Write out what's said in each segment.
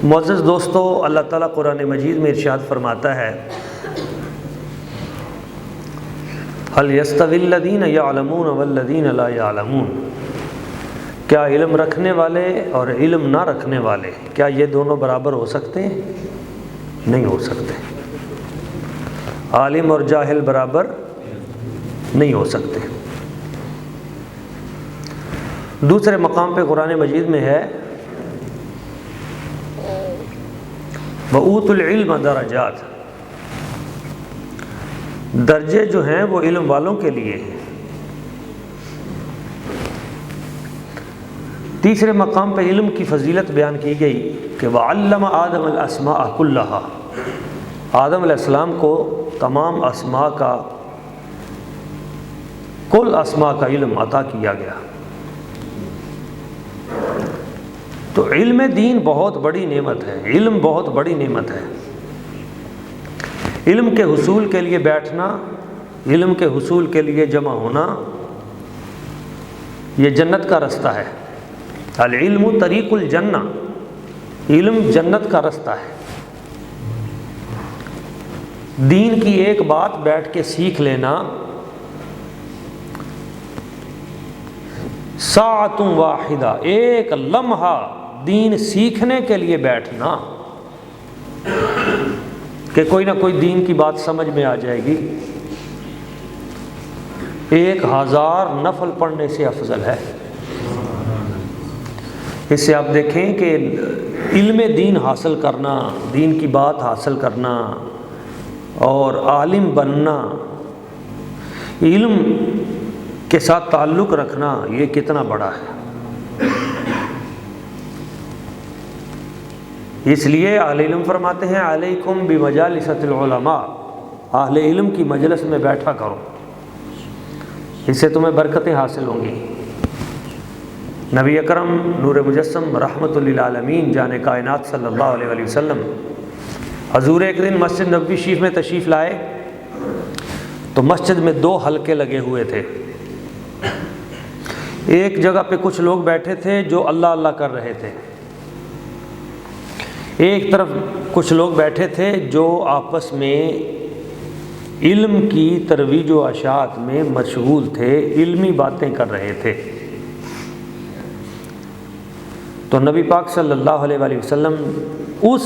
معزز دوستو، اللہ تعالیٰ قرآن مجید میں ارشاد فرماتا ہے هل يستوي الذين يعلمون والذين لا يعلمون، کیا علم رکھنے والے اور علم نہ رکھنے والے، کیا یہ دونوں برابر ہو سکتے ہیں؟ نہیں ہو سکتے۔ عالم اور جاہل برابر نہیں ہو سکتے۔ دوسرے مقام پہ قرآن مجید میں ہے وَأُوتُوا الْعِلْمَ دَرَجَاتٍ، درجے جو ہیں وہ علم والوں کے لیے ہیں۔ تیسرے مقام پہ علم کی فضیلت بیان کی گئی کہ وَعَلَّمَ آدَمَ الْأَسْمَاءَ كُلَّهَا، آدم علیہ السلام کو تمام اسماء کا، کل اسماء کا علم عطا کیا گیا۔ تو علم دین بہت بڑی نعمت ہے، علم بہت بڑی نعمت ہے۔ علم کے حصول کے لیے بیٹھنا، علم کے حصول کے لیے جمع ہونا، یہ جنت کا رستہ ہے۔ العلم طریق الجنہ، علم جنت کا رستہ ہے۔ دین کی ایک بات بیٹھ کے سیکھ لینا، ساعۃ واحدہ، ایک لمحہ دین سیکھنے کے لیے بیٹھنا کہ کوئی نہ کوئی دین کی بات سمجھ میں آ جائے گی، 1000 نفل پڑھنے سے افضل ہے۔ اس سے آپ دیکھیں کہ علم دین حاصل کرنا، دین کی بات حاصل کرنا اور عالم بننا، علم کے ساتھ تعلق رکھنا، یہ کتنا بڑا ہے۔ اس لیے اہل علم فرماتے ہیں علیکم بمجالسۃ العلماء، اہل علم کی مجلس میں بیٹھا کرو، اس سے تمہیں برکتیں حاصل ہوں گی۔ نبی اکرم نور مجسم رحمت للعالمین جان کائنات صلی اللہ علیہ وسلم، حضور ایک دن مسجد نبوی شریف میں تشریف لائے تو مسجد میں 2 حلقے لگے ہوئے تھے۔ ایک جگہ پہ کچھ لوگ بیٹھے تھے جو اللہ اللہ کر رہے تھے، ایک طرف کچھ لوگ بیٹھے تھے جو آپس میں علم کی ترویج و اشاعت میں مشغول تھے، علمی باتیں کر رہے تھے۔ تو نبی پاک صلی اللہ علیہ وآلہ وسلم اس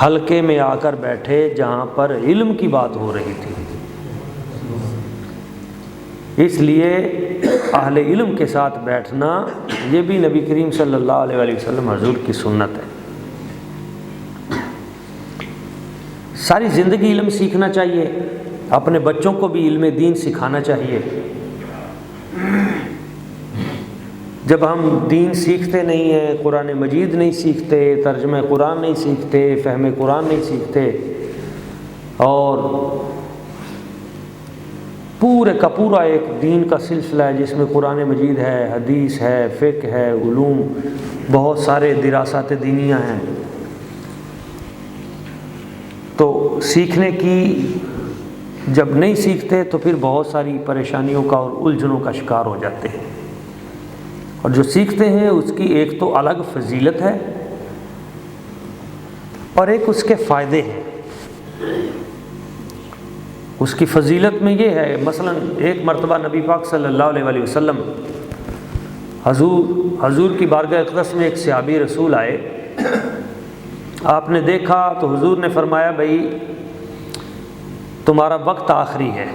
حلقے میں آ کر بیٹھے جہاں پر علم کی بات ہو رہی تھی۔ اس لیے اہل علم کے ساتھ بیٹھنا، یہ بھی نبی کریم صلی اللہ علیہ وآلہ وسلم حضور کی سنت ہے۔ ساری زندگی علم سیکھنا چاہیے، اپنے بچوں کو بھی علم دین سکھانا چاہیے۔ جب ہم دین سیکھتے نہیں ہیں، قرآن مجید نہیں سیکھتے، ترجمہ قرآن نہیں سیکھتے، فہم قرآن نہیں سیکھتے، اور پورے کا پورا ایک دین کا سلسلہ ہے جس میں قرآن مجید ہے، حدیث ہے، فقہ ہے، علوم، بہت سارے دراسات دینیاں ہیں، تو سیکھنے کی جب نہیں سیکھتے تو پھر بہت ساری پریشانیوں کا اور الجھنوں کا شکار ہو جاتے ہیں۔ اور جو سیکھتے ہیں اس کی ایک تو الگ فضیلت ہے اور ایک اس کے فائدے ہیں۔ اس کی فضیلت میں یہ ہے، مثلا ایک مرتبہ نبی پاک صلی اللہ علیہ وآلہ وسلم حضور کی بارگاہ اقدس میں ایک صحابی رسول آئے، آپ نے دیکھا تو حضور نے فرمایا بھائی تمہارا وقت آخری ہے۔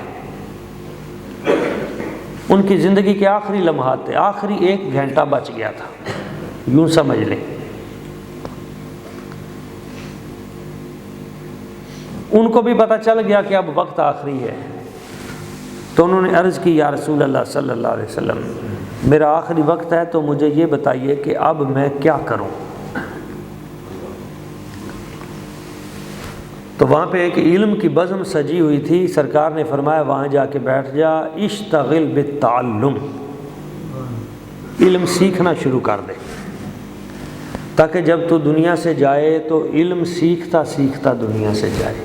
ان کی زندگی کے آخری لمحات تھے، آخری 1 گھنٹہ بچ گیا تھا، یوں سمجھ لیں۔ ان کو بھی پتہ چل گیا کہ اب وقت آخری ہے، تو انہوں نے عرض کی یا رسول اللہ صلی اللہ علیہ وسلم، میرا آخری وقت ہے تو مجھے یہ بتائیے کہ اب میں کیا کروں۔ تو وہاں پہ ایک علم کی بزم سجی ہوئی تھی، سرکار نے فرمایا وہاں جا کے بیٹھ جا، اشتغل بالتعلم، علم سیکھنا شروع کر دے، تاکہ جب تو دنیا سے جائے تو علم سیکھتا سیکھتا دنیا سے جائے۔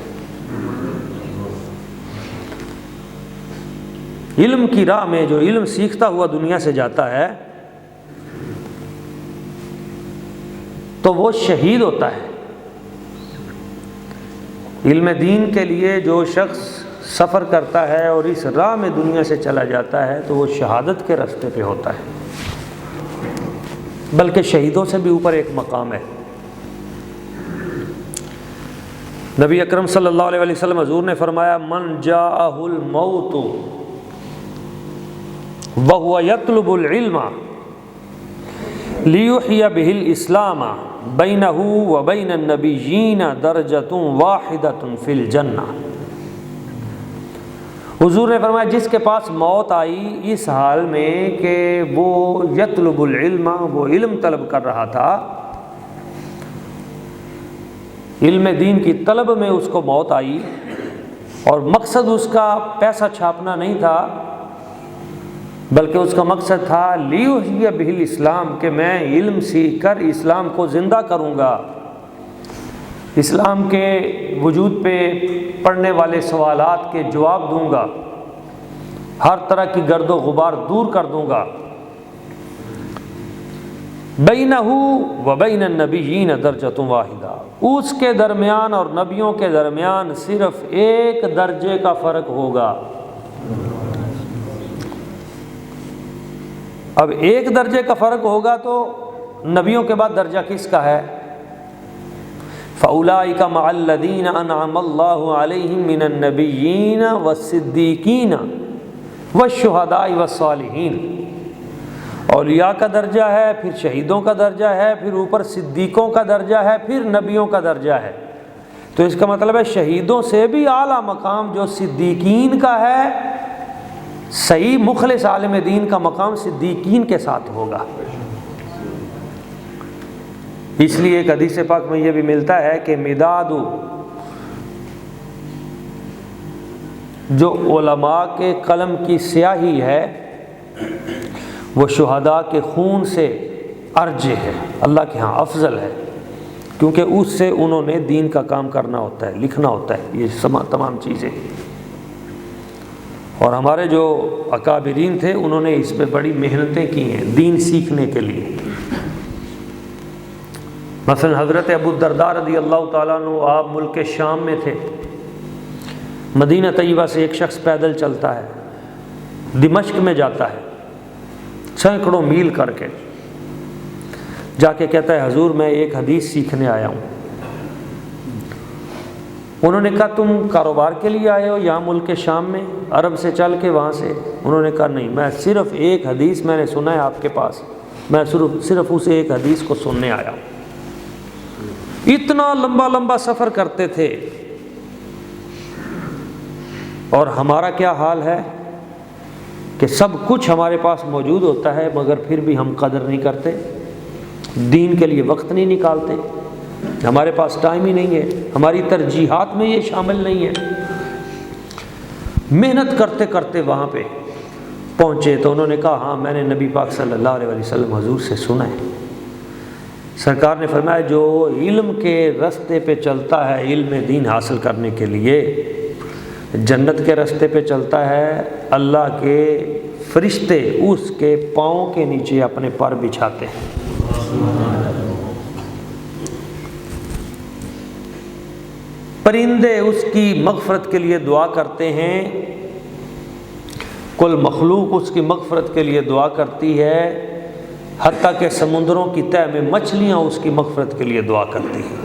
علم کی راہ میں جو علم سیکھتا ہوا دنیا سے جاتا ہے تو وہ شہید ہوتا ہے۔ علم دین کے لیے جو شخص سفر کرتا ہے اور اس راہ میں دنیا سے چلا جاتا ہے تو وہ شہادت کے راستے پہ ہوتا ہے، بلکہ شہیدوں سے بھی اوپر ایک مقام ہے۔ نبی اکرم صلی اللہ علیہ وسلم حضور نے فرمایا من جاءہ الموت وهو يطلب العلم لیحیی بہ الاسلام بینہ وبین النبیین درجۃ واحدۃ فی الجنہ۔ حضور نے فرمایا جس کے پاس موت آئی اس حال میں کہ وہ یطلب العلم، وہ علم طلب کر رہا تھا، علم دین کی طلب میں اس کو موت آئی، اور مقصد اس کا پیسہ چھاپنا نہیں تھا بلکہ اس کا مقصد تھا لیحیی بہ الاسلام، کہ میں علم سیکھ کر اسلام کو زندہ کروں گا، اسلام کے وجود پہ پڑنے والے سوالات کے جواب دوں گا، ہر طرح کی گرد و غبار دور کر دوں گا۔ بینہ وبین النبیین درجۃ واحدہ، اس کے درمیان اور نبیوں کے درمیان صرف ایک درجے کا فرق ہوگا۔ اب ایک درجے کا فرق ہوگا تو نبیوں کے بعد درجہ کس کا ہے؟ فَأُولَٰئِكَ مَعَ الَّذِينَ أَنْعَمَ اللَّهُ عَلَيْهِم مِّنَ النَّبِيِّينَ وَالصِّدِّيقِينَ وَالشُّهَدَاءِ وَالصَّالِحِينَ۔ اولیاء کا درجہ ہے، پھر شہیدوں کا درجہ ہے، پھر اوپر صدیقوں کا درجہ ہے، پھر نبیوں کا درجہ ہے۔ تو اس کا مطلب ہے شہیدوں سے بھی اعلیٰ مقام جو صدیقین کا ہے، صحیح مخلص عالم دین کا مقام صدیقین کے ساتھ ہوگا۔ اس لیے ایک حدیث پاک میں یہ بھی ملتا ہے کہ مداد جو علماء کے قلم کی سیاہی ہے وہ شہداء کے خون سے ارجح ہے، اللہ کے ہاں افضل ہے، کیونکہ اس سے انہوں نے دین کا کام کرنا ہوتا ہے، لکھنا ہوتا ہے، یہ تمام چیزیں۔ اور ہمارے جو اکابرین تھے انہوں نے اس پہ بڑی محنتیں کی ہیں دین سیکھنے کے لیے۔ مثلا حضرت ابو الدرداء رضی اللہ تعالیٰ عنہ، آپ ملک شام میں تھے، مدینہ طیبہ سے ایک شخص پیدل چلتا ہے، دمشق میں جاتا ہے، سینکڑوں میل کر کے جا کے کہتا ہے حضور میں ایک حدیث سیکھنے آیا ہوں۔ انہوں نے کہا تم کاروبار کے لیے آئے ہو یہاں ملک شام میں، عرب سے چل کے وہاں سے؟ انہوں نے کہا نہیں، میں صرف ایک حدیث میں نے سنا ہے آپ کے پاس، میں صرف اس ایک حدیث کو سننے آیا ہوں۔ اتنا لمبا لمبا سفر کرتے تھے، اور ہمارا کیا حال ہے کہ سب کچھ ہمارے پاس موجود ہوتا ہے مگر پھر بھی ہم قدر نہیں کرتے، دین کے لیے وقت نہیں نکالتے، ہمارے پاس ٹائم ہی نہیں ہے، ہماری ترجیحات میں یہ شامل نہیں ہے۔ محنت کرتے کرتے وہاں پہ پہنچے تو انہوں نے کہا ہاں میں نے نبی پاک صلی اللہ علیہ وسلم حضور سے سنا ہے۔ سرکار نے فرمایا جو علم کے راستے پہ چلتا ہے علم دین حاصل کرنے کے لیے، جنت کے راستے پہ چلتا ہے، اللہ کے فرشتے اس کے پاؤں کے نیچے اپنے پر بچھاتے ہیں۔ پرندے اس کی مغفرت کے لیے دعا کرتے ہیں، کل مخلوق اس کی مغفرت کے لیے دعا کرتی ہے، حتیٰ کہ سمندروں کی تہہ میں مچھلیاں اس کی مغفرت کے لیے دعا کرتی ہیں۔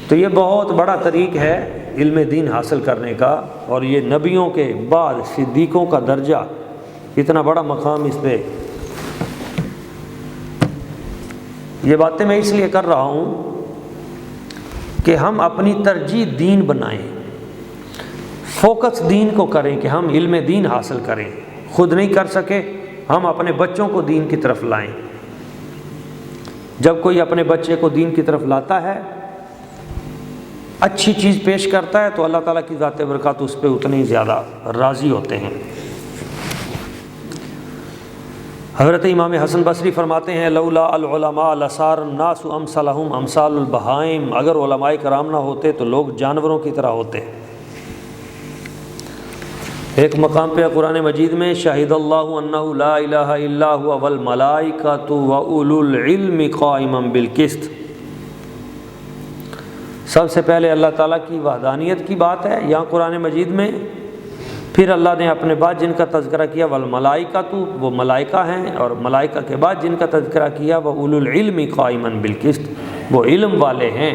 تو یہ بہت بڑا طریق ہے علم دین حاصل کرنے کا، اور یہ نبیوں کے بعد صدیقوں کا درجہ، اتنا بڑا مقام اس پہ۔ یہ باتیں میں اس لیے کر رہا ہوں کہ ہم اپنی ترجیح دین بنائیں، فوکس دین کو کریں کہ ہم علم دین حاصل کریں، خود نہیں کر سکے ہم اپنے بچوں کو دین کی طرف لائیں۔ جب کوئی اپنے بچے کو دین کی طرف لاتا ہے، اچھی چیز پیش کرتا ہے، تو اللہ تعالیٰ کی ذات برکات اس پہ اتنی زیادہ راضی ہوتے ہیں۔ حضرت امام حسن بصری فرماتے ہیں لولا العلماء لصار الناس امثلهم امثال البہائم، اگر علماء کرام نہ ہوتے تو لوگ جانوروں کی طرح ہوتے۔ ایک مقام پہ قرآن مجید میں شاہد اللہ انہ لا الہ الا هو والملائکۃ واولو العلم قائما بالقسط۔ سب سے پہلے اللہ تعالیٰ کی وحدانیت کی بات ہے یہاں قرآن مجید میں، پھر اللہ نے اپنے بعد جن کا تذکرہ کیا والملائکۃ، وہ ملائکہ ہیں، اور ملائکہ کے بعد جن کا تذکرہ کیا واولو العلم قائما بالقسط، وہ علم والے ہیں،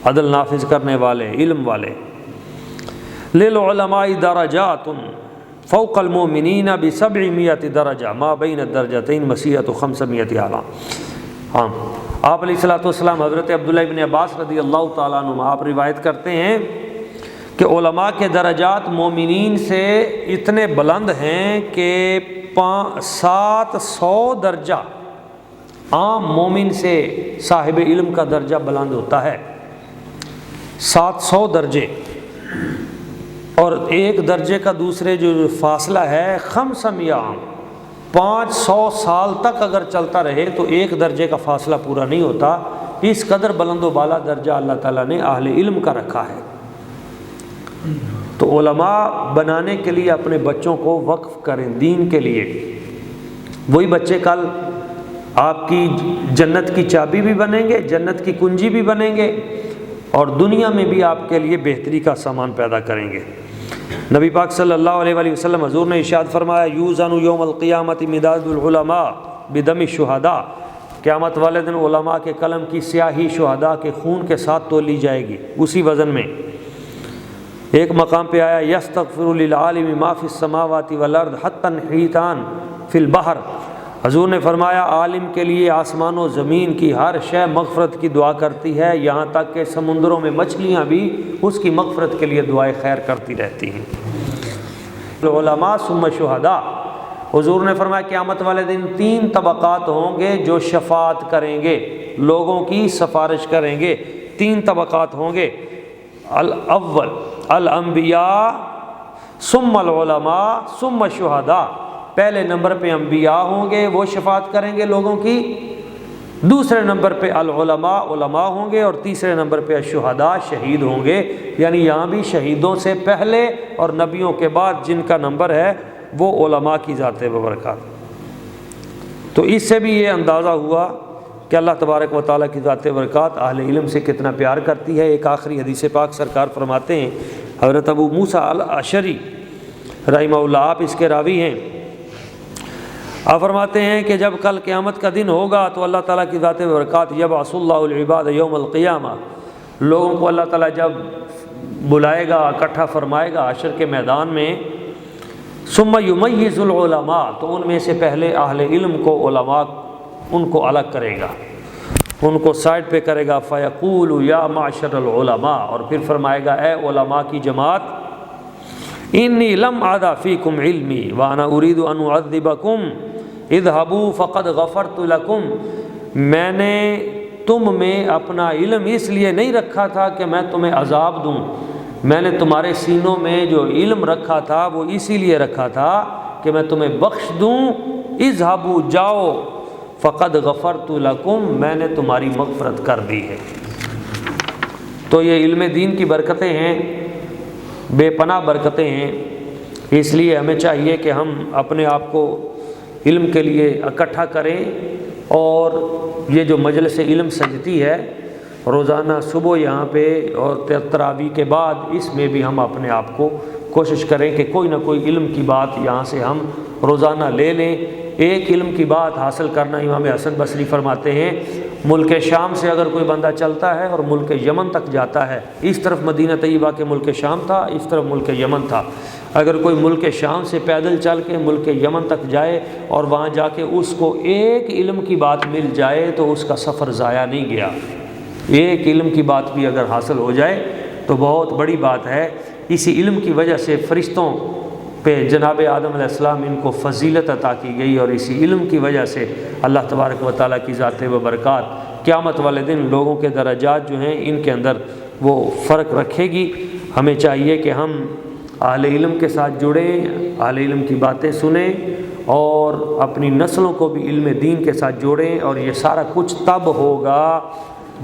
عدل نافذ کرنے والے، علم والے۔ للعلماء درجات فوق المؤمنین ب700 درجہ ما بین الدرجتین مسیرۃ 500 عام۔ ہاں، آپ علیہ الصلوۃ والسلام حضرت عبداللہ ابن عباس رضی اللہ تعالیٰ عنہ آپ روایت کرتے ہیں کہ علماء کے درجات مومنین سے اتنے بلند ہیں کہ 700 درجہ عام مومن سے صاحب علم کا درجہ بلند ہوتا ہے، 700 درجے، اور ایک درجے کا دوسرے جو فاصلہ ہے 500 عام، 500 سال تک اگر چلتا رہے تو ایک درجے کا فاصلہ پورا نہیں ہوتا، اس قدر بلند و بالا درجہ اللہ تعالیٰ نے اہل علم کا رکھا ہے۔ تو علماء بنانے کے لیے اپنے بچوں کو وقف کریں دین کے لیے، وہی بچے کل آپ کی جنت کی چابی بھی بنیں گے، جنت کی کنجی بھی بنیں گے، اور دنیا میں بھی آپ کے لیے بہتری کا سامان پیدا کریں گے۔ نبی پاک صلی اللہ علیہ وآلہ وسلم حضور نے ارشاد فرمایا یوزن یوم القیامت مداد العلماء بدم الشہداء، قیامت والے دن علماء کے قلم کی سیاہی شہداء کے خون کے ساتھ تولی جائے گی اسی وزن میں۔ ایک مقام پہ آیا یستغفر للعالم ما فی السماوات والارض حتی الحیتان فی البحر، حضور نے فرمایا عالم کے لیے آسمان و زمین کی ہر شے مغفرت کی دعا کرتی ہے، یہاں تک کہ سمندروں میں مچھلیاں بھی اس کی مغفرت کے لیے دعائے خیر کرتی رہتی ہیں۔ علماء ثم شہداء، حضور نے فرمایا قیامت والے دن 3 طبقات ہوں گے جو شفاعت کریں گے، لوگوں کی سفارش کریں گے، 3 طبقات ہوں گے، الاول الانبیاء ثم العلماء ثم الشہداء، پہلے نمبر پہ انبیاء ہوں گے، وہ شفاعت کریں گے لوگوں کی، دوسرے نمبر پہ العلماء، علماء ہوں گے، اور تیسرے نمبر پہ الشہداء، شہید ہوں گے۔ یعنی یہاں بھی شہیدوں سے پہلے اور نبیوں کے بعد جن کا نمبر ہے وہ علماء کی ذات ببرکات۔ تو اس سے بھی یہ اندازہ ہوا کہ اللہ تبارک و تعالیٰ کی ذات برکات اہل علم سے کتنا پیار کرتی ہے۔ ایک آخری حدیث پاک سرکار فرماتے ہیں، حضرت ابو موسیٰ الاشعری رحمہ اللہ، آپ اس کے راوی ہیں، آپ فرماتے ہیں کہ جب کل قیامت کا دن ہوگا تو اللہ تعالیٰ کی ذات برکات یبعث اللہ العباد یوم القیامہ، لوگوں کو اللہ تعالیٰ جب بلائے گا، اکٹھا فرمائے گا حشر کے میدان میں، ثم یمیز العلماء، تو ان میں سے پہلے اہل علم کو، علماء ان کو الگ کرے گا، ان کو سائڈ پہ کرے گا، فیقول یا معشر العلماء، اور پھر فرمائے گا اے علماء کی جماعت، انی لم اعد فیکم علمی وانا ارید ان اعذبکم اذهبوا فقد غفرت لکم، میں نے تم میں اپنا علم اس لیے نہیں رکھا تھا کہ میں تمہیں عذاب دوں، میں نے تمہارے سینوں میں جو علم رکھا تھا وہ اسی لیے رکھا تھا کہ میں تمہیں بخش دوں، اذهبوا جاؤ، فقد غفرت لکم، میں نے تمہاری مغفرت کر دی ہے۔ تو یہ علم دین کی برکتیں ہیں، بے پناہ برکتیں ہیں، اس لیے ہمیں چاہیے کہ ہم اپنے آپ کو علم کے لیے اکٹھا کریں، اور یہ جو مجلس علم سجتی ہے روزانہ صبح یہاں پہ اور تراویح کے بعد، اس میں بھی ہم اپنے آپ کو کوشش کریں کہ کوئی نہ کوئی علم کی بات یہاں سے ہم روزانہ لے لیں۔ ایک علم کی بات حاصل کرنا، امام حسن بصری فرماتے ہیں، ملک شام سے اگر کوئی بندہ چلتا ہے اور ملک یمن تک جاتا ہے، اس طرف مدینہ طیبہ کے ملک شام تھا، اس طرف ملک یمن تھا، اگر کوئی ملک شام سے پیدل چل کے ملک یمن تک جائے اور وہاں جا کے اس کو ایک علم کی بات مل جائے تو اس کا سفر ضائع نہیں گیا۔ ایک علم کی بات بھی اگر حاصل ہو جائے تو بہت بڑی بات ہے۔ اسی علم کی وجہ سے فرشتوں پہ جناب آدم علیہ السلام ان کو فضیلت عطا کی گئی، اور اسی علم کی وجہ سے اللہ تبارک و تعالیٰ کی ذات و برکات قیامت والے دن لوگوں کے درجات جو ہیں ان کے اندر وہ فرق رکھے گی۔ ہمیں چاہیے کہ ہم اہل علم کے ساتھ جڑیں، اہل علم کی باتیں سنیں، اور اپنی نسلوں کو بھی علم دین کے ساتھ جوڑیں، اور یہ سارا کچھ تب ہوگا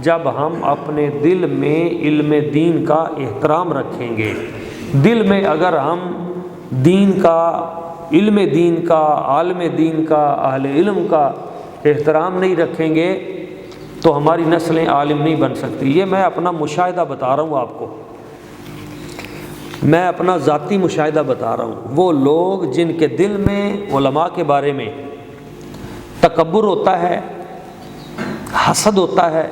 جب ہم اپنے دل میں علم دین کا احترام رکھیں گے۔ دل میں اگر ہم دین کا، علم دین کا، عالم دین کا، اہل علم کا احترام نہیں رکھیں گے تو ہماری نسلیں عالم نہیں بن سکتی۔ یہ میں اپنا مشاہدہ بتا رہا ہوں آپ کو، میں اپنا ذاتی مشاہدہ بتا رہا ہوں۔ وہ لوگ جن کے دل میں علماء کے بارے میں تکبر ہوتا ہے، حسد ہوتا ہے،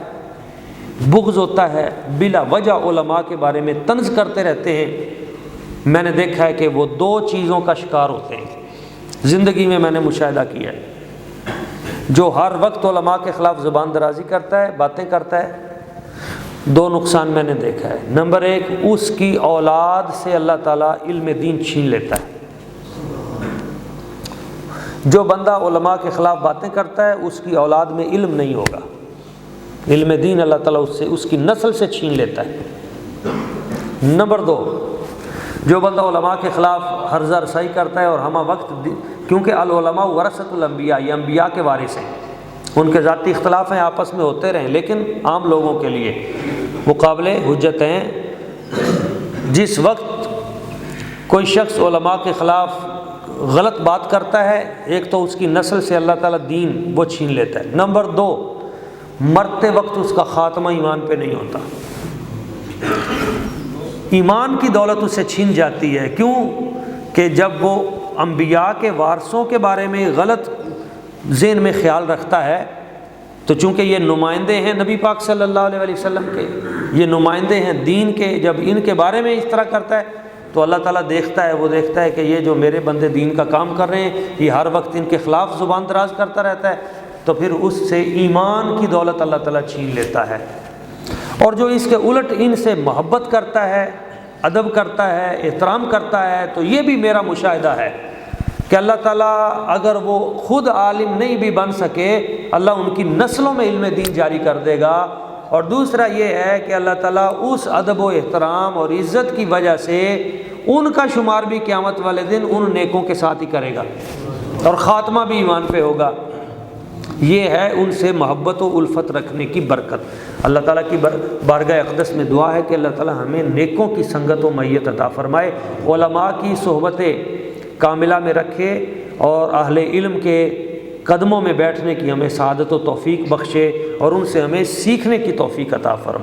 بغض ہوتا ہے، بلا وجہ علماء کے بارے میں طنز کرتے رہتے ہیں، میں نے دیکھا ہے کہ وہ دو چیزوں کا شکار ہوتے ہیں۔ زندگی میں میں نے مشاہدہ کیا ہے، جو ہر وقت علماء کے خلاف زبان درازی کرتا ہے، باتیں کرتا ہے، دو نقصان میں نے دیکھا ہے۔ نمبر ایک، اس کی اولاد سے اللہ تعالیٰ علم دین چھین لیتا ہے۔ جو بندہ علماء کے خلاف باتیں کرتا ہے اس کی اولاد میں علم نہیں ہوگا، علم دین اللہ تعالیٰ اس کی نسل سے چھین لیتا ہے۔ نمبر دو، جو بندہ علماء کے خلاف ہرزہ رسائی کرتا ہے اور ہمہ وقت، کیونکہ العلماء ورثۃ الانبیاء، یہ انبیاء کے وارث ہیں، ان کے ذاتی اختلاف ہیں، آپس میں ہوتے رہیں، لیکن عام لوگوں کے لیے وہ قابل حجت ہیں۔ جس وقت کوئی شخص علماء کے خلاف غلط بات کرتا ہے، ایک تو اس کی نسل سے اللہ تعالیٰ دین وہ چھین لیتا ہے، نمبر دو، مرتے وقت اس کا خاتمہ ایمان پہ نہیں ہوتا، ایمان کی دولت اسے چھین جاتی ہے۔ کیوں کہ جب وہ انبیاء کے وارثوں کے بارے میں غلط ذہن میں خیال رکھتا ہے، تو چونکہ یہ نمائندے ہیں نبی پاک صلی اللہ علیہ وسلم کے، یہ نمائندے ہیں دین کے، جب ان کے بارے میں اس طرح کرتا ہے تو اللہ تعالیٰ دیکھتا ہے، وہ دیکھتا ہے کہ یہ جو میرے بندے دین کا کام کر رہے ہیں، یہ ہر وقت ان کے خلاف زبان دراز کرتا رہتا ہے، تو پھر اس سے ایمان کی دولت اللہ تعالیٰ چھین لیتا ہے۔ اور جو اس کے الٹ ان سے محبت کرتا ہے، ادب کرتا ہے، احترام کرتا ہے، تو یہ بھی میرا مشاہدہ ہے کہ اللہ تعالیٰ اگر وہ خود عالم نہیں بھی بن سکے، اللہ ان کی نسلوں میں علم دین جاری کر دے گا۔ اور دوسرا یہ ہے کہ اللہ تعالیٰ اس ادب و احترام اور عزت کی وجہ سے ان کا شمار بھی قیامت والے دن ان نیکوں کے ساتھ ہی کرے گا، اور خاتمہ بھی ایمان پہ ہوگا۔ یہ ہے ان سے محبت و الفت رکھنے کی برکت۔ اللہ تعالیٰ کی بارگاہ اقدس میں دعا ہے کہ اللہ تعالیٰ ہمیں نیکوں کی سنگت و معیت عطا فرمائے، علماء کی صحبت کاملہ میں رکھے، اور اہل علم کے قدموں میں بیٹھنے کی ہمیں سعادت و توفیق بخشے، اور ان سے ہمیں سیکھنے کی توفیق عطا فرمائے۔